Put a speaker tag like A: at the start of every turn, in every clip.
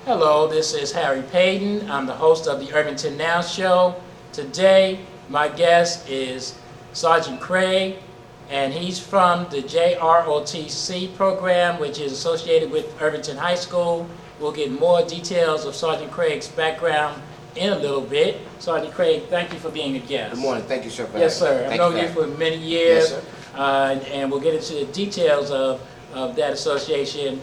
A: Hello, this is Harry Paden. I'm the host of the Irvington Now Show. Today, my guest is Sergeant Craig, and he's from the JROTC program, which is associated with Irvington High School. We'll get more details of Sergeant Craig's background in a little bit. Sergeant Craig, thank you for being a guest.
B: Good morning. Thank you, sir.
A: Yes, sir. I've known you for many years,
B: yes,
A: and we'll get into the details of that association.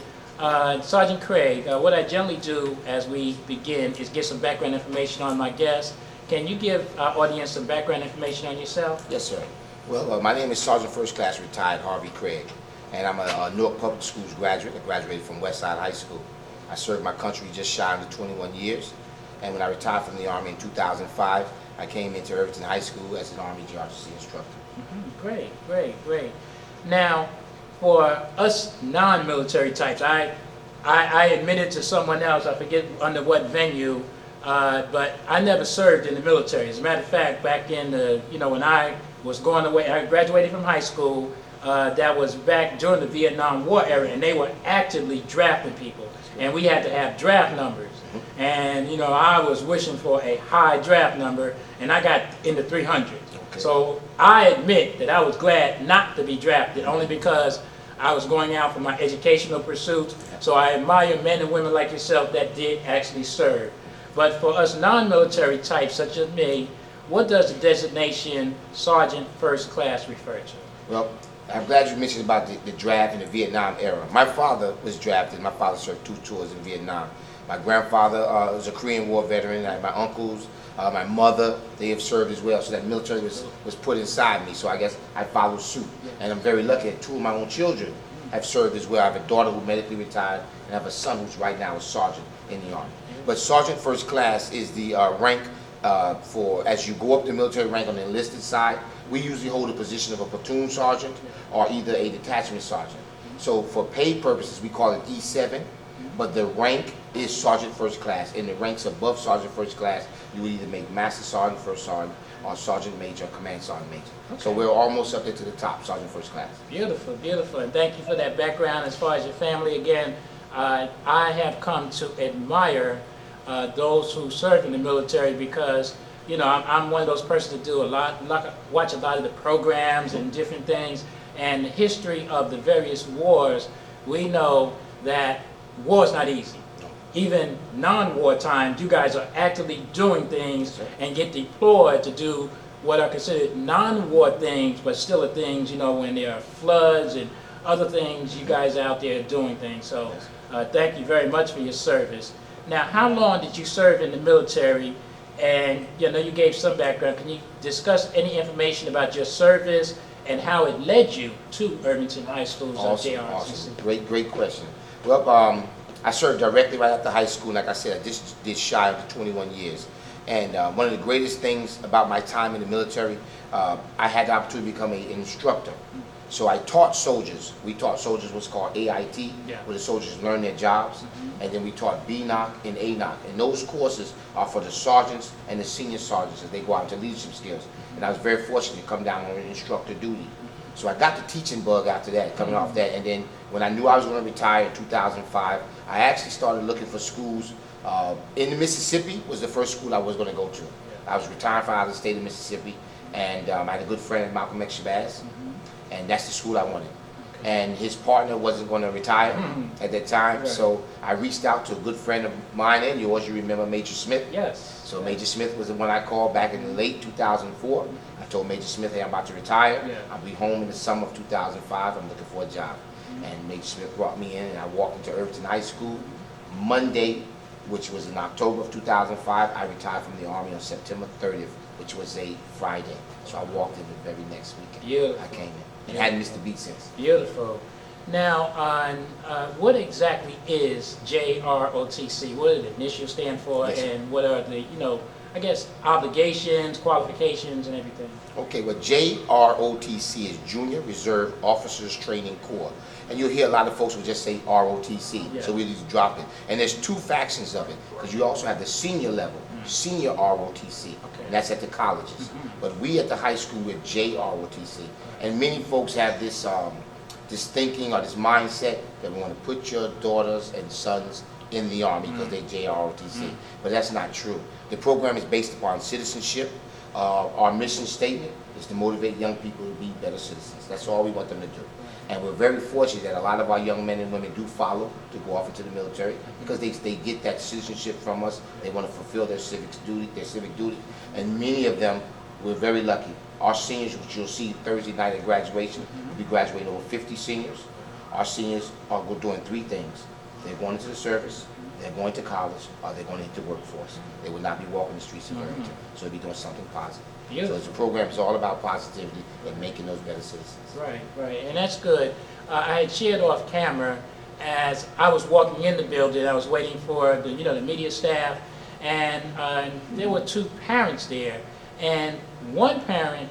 A: Sergeant Craig, what I generally do as we begin is get some background information on my guest. Can you give our audience some background information on yourself?
B: Yes, sir. Well, my name is Sergeant First Class Retired Harvey Craig, and I'm a Newark Public Schools graduate. I graduated from Westside High School. I served my country just shy of 21 years, and when I retired from the Army in 2005, I came into Irvington High School as an Army JROTC instructor.
A: Great. Now, for us non-military types, I admitted to someone else, I forget under what venue, but I never served in the military. As a matter of fact, back in the, when I was going away, I graduated from high school, that was back during the Vietnam War era, and they were actively drafting people. And we had to have draft numbers. And, I was wishing for a high draft number, and I got in the 300s.
B: Okay.
A: So I admit that I was glad not to be drafted, only because I was going out for my educational pursuits. So I admire men and women like yourself that did actually serve. But for us non-military types such as me, what does the designation Sergeant First Class refer to?
B: Well, I'm glad you mentioned about the draft in the Vietnam era. My father was drafted. My father served 2 tours in Vietnam. My grandfather was a Korean War veteran. I had my uncles, my mother, they have served as well. So that military was put inside me. So I guess I followed suit. And I'm very lucky that 2 of my own children have served as well. I have a daughter who medically retired, and I have a son who's right now a sergeant in the Army. But Sergeant First Class is the rank for, as you go up the military rank on the enlisted side, we usually hold a position of a platoon sergeant or either a detachment sergeant. So for pay purposes, we call it E7, but the rank is Sergeant First Class. In the ranks above Sergeant First Class, you would either make Master Sergeant, First Sergeant, or Sergeant Major, or Command Sergeant Major. Okay. So we're almost up there to the top, Sergeant First Class.
A: Beautiful, and thank you for that background. As far as your family, again, I have come to admire those who serve in the military because, I'm one of those persons that do watch a lot of the programs and different things, and the history of the various wars. We know that war is not easy. Even non-war times, you guys are actively doing things and get deployed to do what are considered non-war things, but still are things, when there are floods and other things, you guys out there doing things. So thank you very much for your service. Now, how long did you serve in the military? And you gave some background. Can you discuss any information about your service and how it led you to Irvington High School's JROTC?
B: Awesome. Great question. Well, I served directly right after high school. Like I said, I just did shy of the 21 years. And one of the greatest things about my time in the military, I had the opportunity to become an instructor. So I taught soldiers. We taught soldiers what's called AIT, where the soldiers learn their jobs. And then we taught BNOC and ANOC. And those courses are for the sergeants and the senior sergeants as they go out into leadership skills. And I was very fortunate to come down on instructor duty. So I got the teaching bug after that, coming off that. And then when I knew I was going to retire in 2005, I actually started looking for schools. In the Mississippi was the first school I was going to go to. I was retired from out of the state of Mississippi. And I had a good friend, Malcolm X Shabazz. And that's the school I wanted. And his partner wasn't going to retire at that time, so I reached out to a good friend of mine and yours. You remember Major Smith?
A: Yes.
B: So Major Smith was the one I called back in the late 2004. I told Major Smith, hey, I'm about to retire. I'll be home in the summer of 2005. I'm looking for a job. And Major Smith brought me in, and I walked into Irvington High School. Monday, which was in October of 2005, I retired from the Army on September 30th, which was a Friday. So I walked in the very next weekend.
A: Beautiful.
B: I came in. And hadn't missed a beat since.
A: Beautiful. Now, what exactly is JROTC? What do the initials stand for, and what are the, I guess, obligations, qualifications, and everything?
B: Okay, well, JROTC is Junior Reserve Officers Training Corps. And you'll hear a lot of folks will just say ROTC, so we just drop it. And there's 2 factions of it, because you also have the senior level, senior ROTC, and that's at the colleges. But we at the high school, we're JROTC. And many folks have this, this thinking or this mindset that we want to put your daughters and sons in the Army because they JROTC, but that's not true. The program is based upon citizenship. Our mission statement is to motivate young people to be better citizens. That's all we want them to do. And we're very fortunate that a lot of our young men and women do follow to go off into the military because they get that citizenship from us. They want to fulfill their civic duty, and many of them, we're very lucky. Our seniors, which you'll see Thursday night at graduation, we'll be graduating over 50 seniors. Our seniors are doing three things. They're going into the service, they're going to college, or they're going into the workforce. They will not be walking the streets of Irvington, so they'll be doing something positive.
A: Beautiful.
B: So the program is all about positivity and making those better citizens.
A: Right, and that's good. I had shared off camera as I was walking in the building. I was waiting for the the media staff, and there were two parents there, and one parent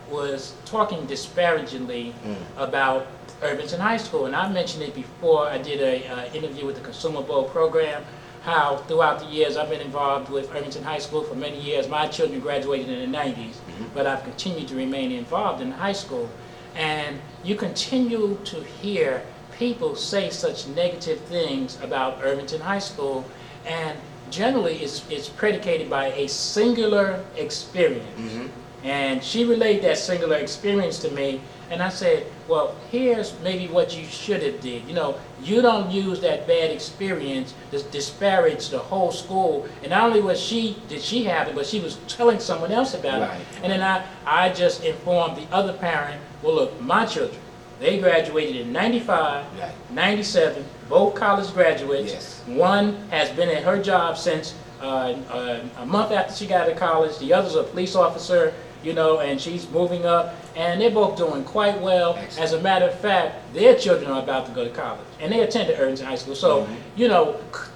A: was talking disparagingly about Irvington High School, and I mentioned it before. I did a interview with the Consumer Bowl program, how throughout the years I've been involved with Irvington High School for many years. My children graduated in the 90s, but I've continued to remain involved in high school. And you continue to hear people say such negative things about Irvington High School, and generally it's predicated by a singular experience. And she relayed that singular experience to me, and I said, well, here's maybe what you should have did. You don't use that bad experience to disparage the whole school. And not only did she have it, but she was telling someone else about it. And then I just informed the other parent, well, look, my children, they graduated in 95, 97, both college graduates.
B: Yes.
A: One has been at her job since a month after she got out of college. The other's a police officer, and she's moving up, and they're both doing quite well.
B: Excellent.
A: As a matter of fact, their children are about to go to college, and they attended Irvington High School. So,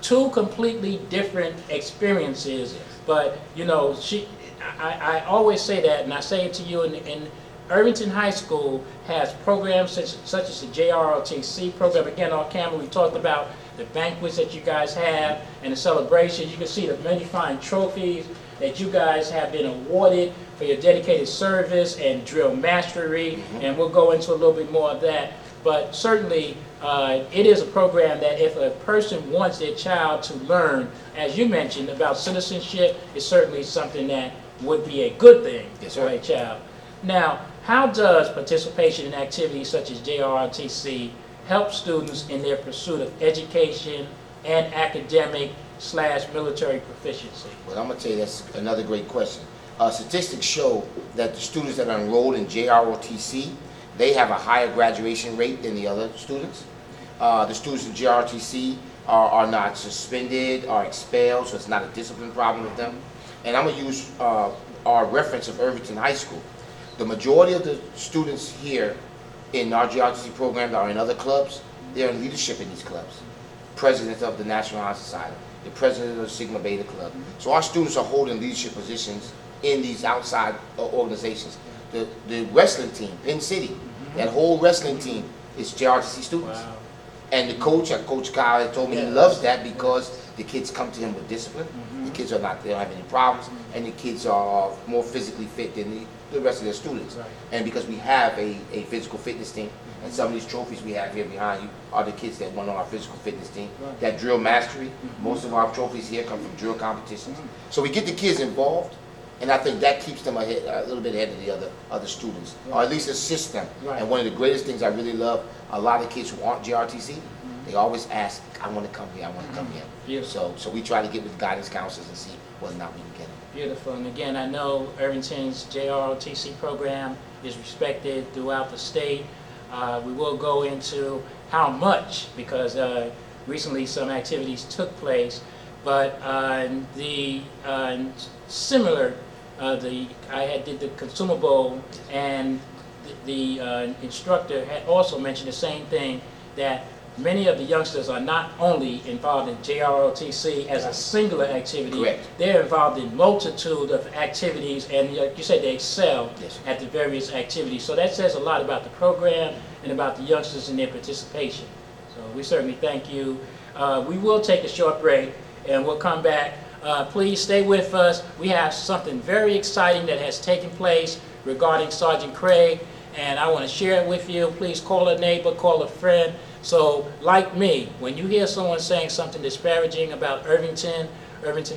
A: two completely different experiences. But, I always say that, and I say it to you, and Irvington High School has programs such as the JROTC program. Again, on camera, we talked about the banquets that you guys have and the celebrations. You can see the many fine trophies that you guys have been awarded for your dedicated service and drill mastery, and we'll go into a little bit more of that. But certainly, it is a program that if a person wants their child to learn, as you mentioned, about citizenship, it's certainly something that would be a good thing for a child. Now, how does participation in activities such as JROTC help students in their pursuit of education and academic/military proficiency?
B: Well, I'm going to tell you that's another great question. Statistics show that the students that are enrolled in JROTC, they have a higher graduation rate than the other students. The students in JROTC are not suspended or expelled, so it's not a discipline problem with them. And I'm going to use our reference of Irvington High School. The majority of the students here in our JROTC program that are in other clubs, they're in leadership in these clubs. President of the National Honor Society, the president of the Sigma Beta Club. So our students are holding leadership positions in these outside organizations. The wrestling team, Penn City, that whole wrestling team is JROTC students.
A: Wow.
B: And the coach, Coach Kyle, had told me he loves that because the kids come to him with discipline. The kids they don't have any problems, and the kids are more physically fit than the rest of their students. And because we have a physical fitness team, and some of these trophies we have here behind you are the kids that won on our physical fitness team. That drill mastery, most of our trophies here come from drill competitions. So we get the kids involved, and I think that keeps them ahead, a little bit ahead of the other students, or at least assist them. And one of the greatest things I really love, a lot of kids who aren't JROTC, they always ask, I want to come here, I want to come here. So we try to get with guidance counselors and see whether or not we can get them.
A: Beautiful. And again, I know Irvington's JROTC program is respected throughout the state. We will go into how much, because recently some activities took place, but similar, I did the Consumer Bowl, and the instructor had also mentioned the same thing, that many of the youngsters are not only involved in JROTC as a singular activity, they're involved in multitude of activities, and like you said, they excel at the various activities. So that says a lot about the program and about the youngsters and their participation. So we certainly thank you. We will take a short break, and we'll come back. Please stay with us. We have something very exciting that has taken place regarding Sergeant Craig, and I want to share it with you. Please call a neighbor, call a friend, So, like me, when you hear someone saying something disparaging about Irvington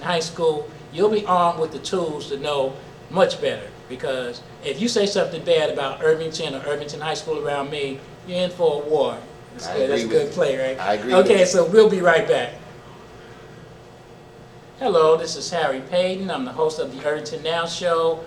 A: High School, you'll be armed with the tools to know much better. Because if you say something bad about Irvington or Irvington High School around me, you're in for a war. That's good. That's a good play, right?
B: I agree.
A: Okay, so we'll be right back. Hello, this is Harry Paden. I'm the host of the Irvington Now Show.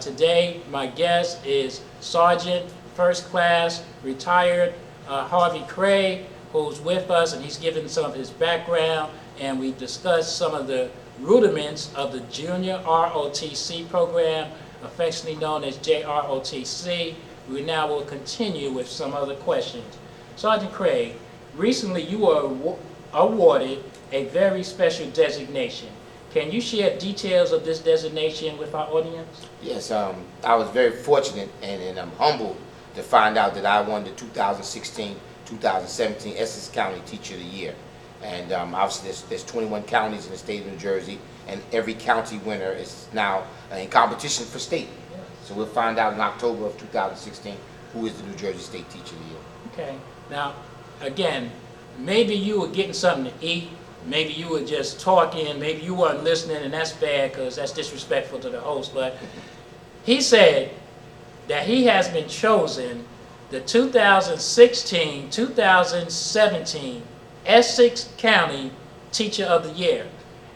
A: Today, my guest is Sergeant First Class Retired Harvey Craig, who's with us, and he's given some of his background, and we discussed some of the rudiments of the Junior ROTC program, affectionately known as JROTC. We now will continue with some other questions. Sergeant Craig, recently you were awarded a very special designation. Can you share details of this designation with our audience?
B: Yes, I was very fortunate and I'm humbled to find out that I won the 2016-2017 Essex County Teacher of the Year. And obviously there's 21 counties in the state of New Jersey, and every county winner is now in competition for state. So we'll find out in October of 2016 who is the New Jersey State Teacher of the Year.
A: Okay. Now, again, maybe you were getting something to eat, maybe you were just talking, maybe you weren't listening, and that's bad because that's disrespectful to the host, but he said that he has been chosen the 2016-2017 Essex County Teacher of the Year,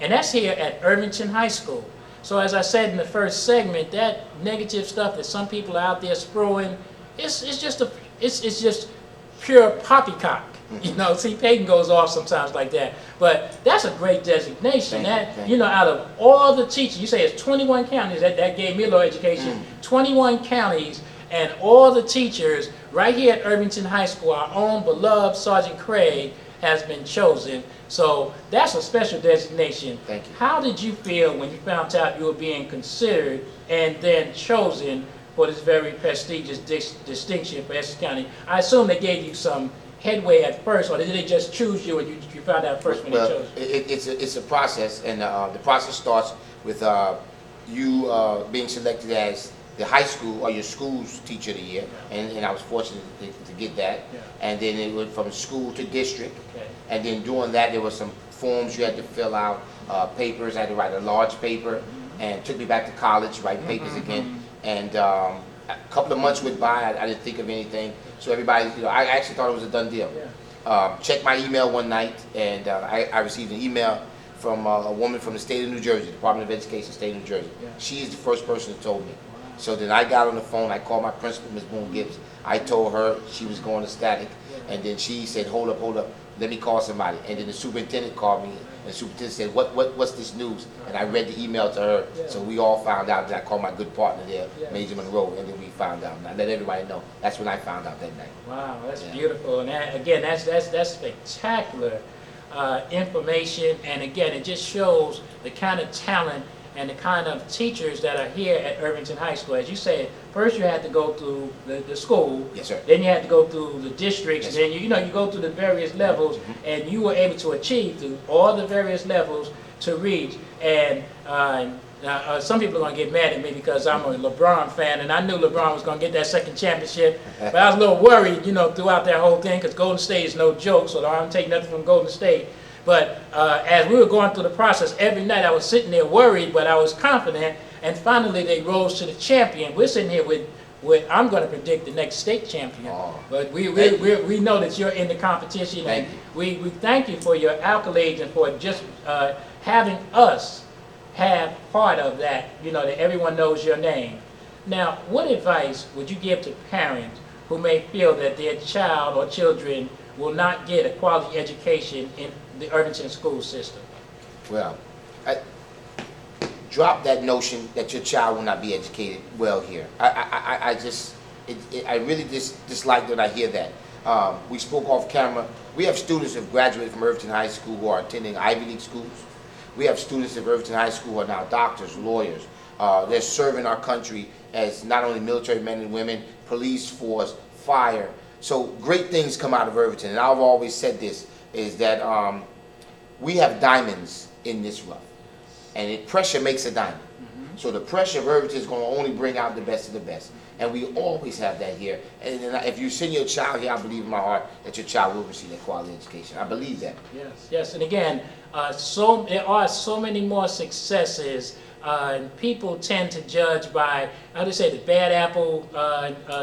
A: and that's here at Irvington High School. So as I said in the first segment, that negative stuff that some people are out there spewing, it's just pure poppycock. You know, see, Paden goes off sometimes like that, but that's a great designation.
B: Thank you.
A: Out of all the teachers, you say it's 21 counties. That gave me a little education. 21 counties, and all the teachers right here at Irvington High School, our own beloved Sergeant Craig has been chosen. So that's a special designation.
B: Thank you.
A: How did you feel when you found out you were being considered and then chosen for this very prestigious distinction for Essex County? I assume they gave you some headway at first, or did they just choose you and you found out first when they chose you?
B: It's a process, and the process starts with you being selected as the high school or your school's Teacher of the Year, and I was fortunate to get that.
A: Yeah.
B: And then it went from school to district,
A: Okay.
B: and then doing that there were some forms you had to fill out, papers. I had to write a large paper, and took me back to college, write papers again. And a couple of months went by, I didn't think of anything. So everybody, I actually thought it was a done deal.
A: Yeah.
B: Checked my email one night, and I received an email from a woman from the state of New Jersey, Department of Education, state of New Jersey.
A: Yeah.
B: She is the first person who told me. So then I got on the phone, I called my principal, Ms. Boone Gibbs. I told her she was going to static, and then she said, hold up, let me call somebody. And then the superintendent called me, and the superintendent said, what's this news? And I read the email to her, so we all found out. That I called my good partner there, Major Monroe, and then we found out. And I let everybody know. That's when I found out that night.
A: Wow, that's beautiful. And that, again, that's spectacular information. And again, it just shows the kind of talent and the kind of teachers that are here at Irvington High School. As you said, first you had to go through the school.
B: Yes, sir.
A: Then you had to go through the districts.
B: Yes,
A: and then you go through the various levels, and you were able to achieve through all the various levels to reach. And some people are going to get mad at me because I'm a LeBron fan, and I knew LeBron was going to get that second championship. But I was a little worried, throughout that whole thing, because Golden State is no joke, so I don't take nothing from Golden State. But as we were going through the process, every night I was sitting there worried, but I was confident. And finally, they rose to the champion. We're sitting here with I'm going to predict the next state champion.
B: Oh,
A: but we know that you're in the competition.
B: Thank
A: and we thank you for your accolades and for just having us have part of that, that everyone knows your name. Now, what advice would you give to parents who may feel that their child or children will not get a quality education in the Irvington school system?
B: Well, drop that notion that your child will not be educated well here. I really dislike when I hear that. We spoke off camera. We have students who have graduated from Irvington High School who are attending Ivy League schools. We have students at Irvington High School who are now doctors, lawyers. They're serving our country as not only military men and women, police force, fire. So great things come out of Irvington. And I've always said this, is that we have diamonds in this rough. And pressure makes a diamond. So the pressure of Irvington is going to only bring out the best of the best. And we always have that here. And if you send your child here, I believe in my heart that your child will receive a quality education. I believe that.
A: Yes, yes. And again, there are so many more successes. People tend to judge by, how do you say, the bad apple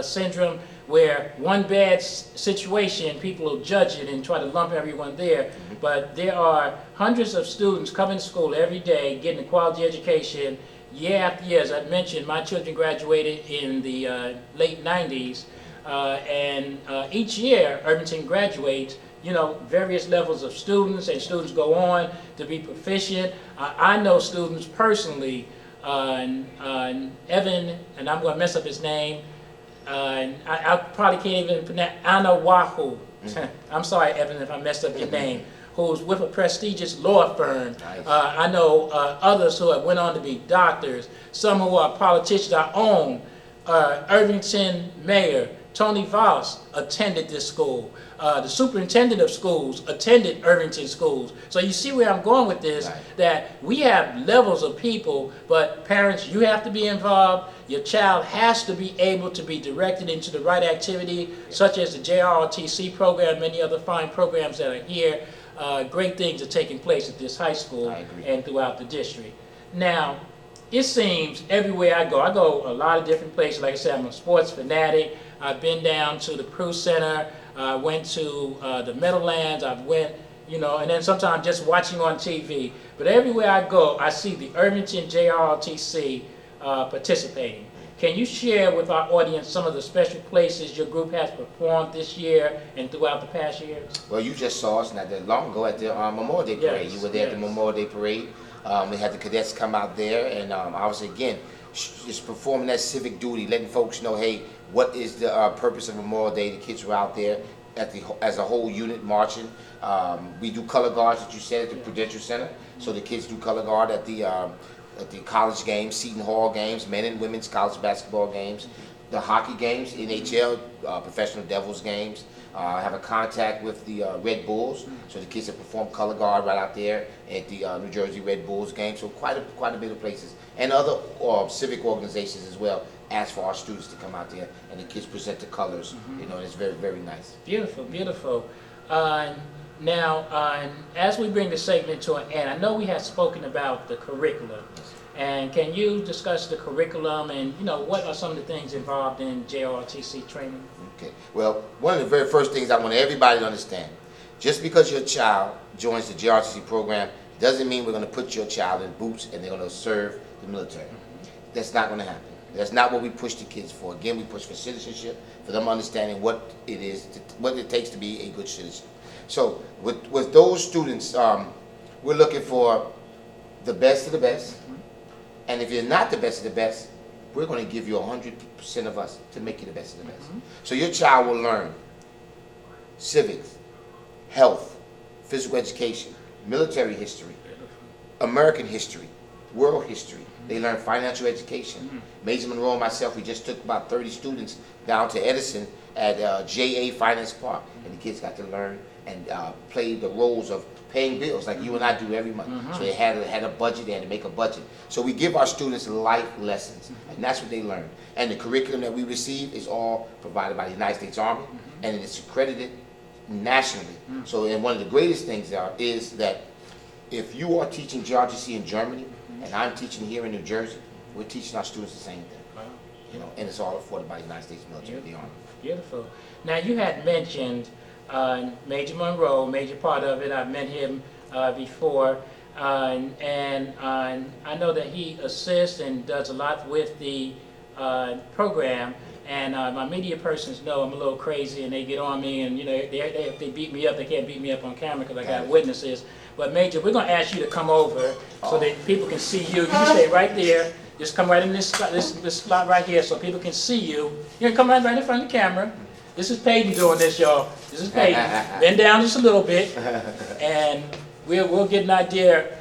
A: syndrome, where one bad situation, people will judge it and try to lump everyone there. But there are hundreds of students coming to school every day, getting a quality education, year after year. As I mentioned, my children graduated in the late 90s, and each year, Irvington graduates, you know, various levels of students, and students go on to be proficient. I know students personally, Evan, and I'm going to mess up his name, I probably can't even pronounce, Anawahu. I'm sorry, Evan, if I messed up your name, who's with a prestigious law firm.
B: Nice.
A: I know others who have went on to be doctors, some who are politicians. Our own Irvington Mayor Tony Voss attended this school. The superintendent of schools attended Irvington schools. So you see where I'm going with this,
B: Right.
A: that we have levels of people, but parents, you have to be involved. Your child has to be able to be directed into the right activity, such as the JROTC program, many other fine programs that are here. Great things are taking place at this high school and throughout the district. Now, it seems everywhere I go a lot of different places. Like I said, I'm a sports fanatic. I've been down to the Prue Center, went to the Meadowlands, I've went, you know, and then sometimes just watching on TV. But everywhere I go, I see the Irvington JROTC participating. Can you share with our audience some of the special places your group has performed this year and throughout the past years?
B: Well, you just saw us not that long ago at the Memorial Day Parade.
A: Yes,
B: You were there at the
A: yes.
B: Memorial Day Parade. We had the cadets come out there, and obviously, again, just performing that civic duty, letting folks know, hey, what is the purpose of Memorial Day? The kids were out there as a whole unit marching. We do color guards, that you said, at the Prudential Center. So the kids do color guard at the college games, Seton Hall games, men and women's college basketball games, the hockey games, NHL, professional Devils games. I have a contact with the Red Bulls, so the kids have performed color guard right out there at the New Jersey Red Bulls game. So quite a bit of places, and other civic organizations as well ask for our students to come out there, and the kids present the colors. You know, and it's very, very nice.
A: Beautiful, beautiful. Now, as we bring the segment to an end, I know we have spoken about the curriculum. And can you discuss the curriculum and, you know, what are some of the things involved in JROTC training?
B: Okay. Well, one of the very first things I want everybody to understand, just because your child joins the JROTC program doesn't mean we're going to put your child in boots and they're going to serve the military. That's not going to happen. That's not what we push the kids for. Again, we push for citizenship, for them understanding what it is, what it takes to be a good citizen. So with those students, we're looking for the best of the best. And if you're not the best of the best, we're going to give you 100% of us to make you the best of the best. So your child will learn civics, health, physical education, military history, American history, world history. They learn financial education. Major Monroe and myself, we just took about 30 students down to Edison at JA Finance Park, and the kids got to learn and play the roles of paying bills like you and I do every month. So they had a budget, they had to make a budget. So we give our students life lessons, and that's what they learn. And the curriculum that we receive is all provided by the United States Army, and it's accredited nationally. So, and one of the greatest things is that if you are teaching JROTC in Germany, and I'm teaching here in New Jersey, we're teaching our students the same thing.
A: Wow.
B: You know, and it's all afforded by the United States military, the Army.
A: Beautiful. Now, you had mentioned Major Monroe, major part of it. I've met him before, and I know that he assists and does a lot with the program. And my media persons know I'm a little crazy, and they get on me, and you know, if they beat me up, they can't beat me up on camera because I got witnesses. But Major, we're going to ask you to come over so that people can see you. You can stay right there. Just come right in this slot right here so people can see you. You can come right in front of the camera. This is Paden doing this, y'all. This is Paden. Bend down just a little bit, and we'll get an idea.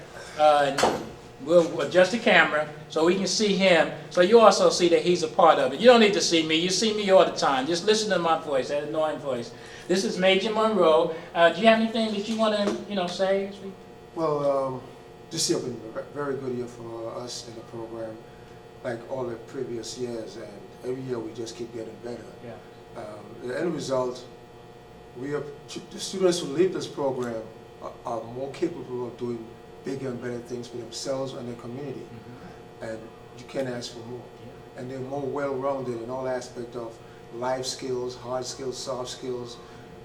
A: We'll adjust the camera so we can see him, so you also see that he's a part of it. You don't need to see me. You see me all the time. Just listen to my voice, that annoying voice. This is Major Monroe. Do you have anything that you want to, say?
C: Well, this year has been a very good year for us in the program. like all the previous years, and every year we just keep getting better.
A: Yeah.
C: The end result, the students who leave this program are more capable of doing bigger and better things for themselves and their community, and you can't ask for more.
A: Yeah.
C: And they're more well-rounded in all aspects of life skills, hard skills, soft skills,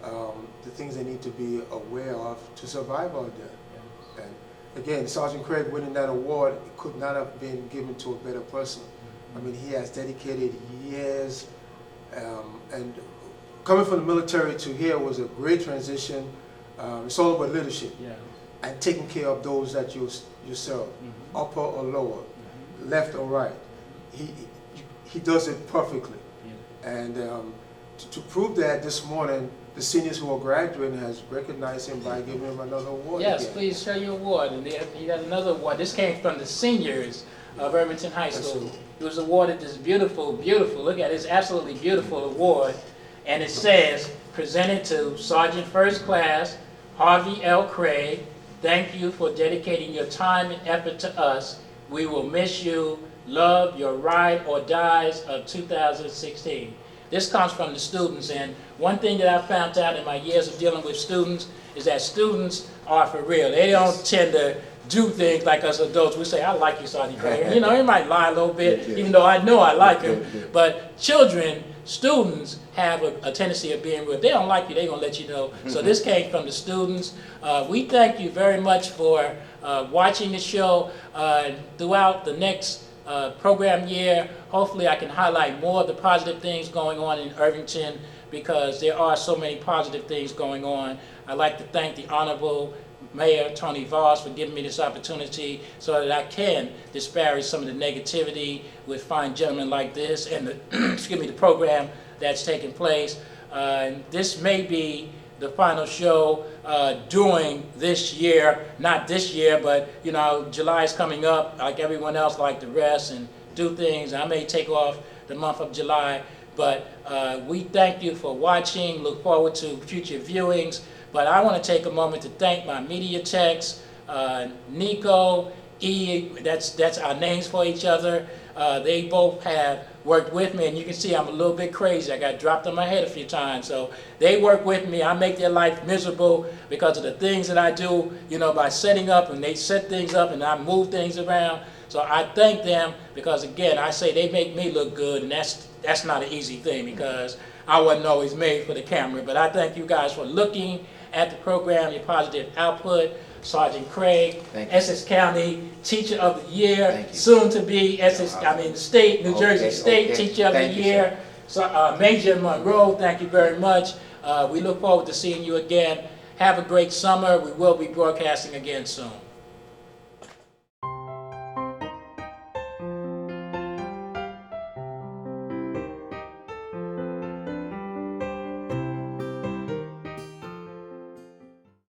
C: the things they need to be aware of to survive out there.
A: Yeah.
C: And again, Sergeant Craig winning that award could not have been given to a better person. I mean, he has dedicated years, and coming from the military to here was a great transition. It's all about leadership.
A: Yeah.
C: And taking care of those that you serve, upper or lower, left or right. He does it perfectly. Yeah. And to prove that, this morning, the seniors who are graduating has recognized him by giving him another award.
A: Yes,
C: again.
A: please show your award. And you got another award. This came from the seniors of Irvington High School. It was awarded this beautiful, look at it, it's absolutely beautiful award. And it says, presented to Sergeant First Class Harvey L. Craig. Thank you for dedicating your time and effort to us. We will miss you. Love, your ride or dies of 2016. This comes from the students, and one thing that I found out in my years of dealing with students is that students are for real. They don't tend to do things like us adults. We say, I like you, Sergeant Craig. You know, he might lie a little bit, even though I know I like him. But children, students have a tendency of being real. If they don't like you, they're going to let you know. So this came from the students. We thank you very much for watching the show. Throughout the next program year, hopefully I can highlight more of the positive things going on in Irvington, because there are so many positive things going on. I'd like to thank the Honorable Mayor Tony Voss for giving me this opportunity so that I can disparage some of the negativity with fine gentlemen like this and the, excuse me, the program that's taking place. This may be the final show during this year, not this year, but you know, July is coming up like everyone else, like the rest, and do things. I may take off the month of July, but we thank you for watching. Look forward to future viewings. But I want to take a moment to thank my media techs, Nico, E, that's our names for each other. They both have worked with me, and you can see I'm a little bit crazy. I got dropped on my head a few times. So they work with me. I make their life miserable because of the things that I do, you know, by setting up, and they set things up and I move things around. So I thank them because, again, I say they make me look good, and that's not an easy thing because I wasn't always made for the camera. But I thank you guys for looking at the program, your positive output. Sergeant Craig, Essex County Teacher of the Year, soon to be State, New Jersey State Teacher of the Year. So, Major Monroe, thank you very much. We look forward to seeing you again. Have a great summer. We will be broadcasting again soon.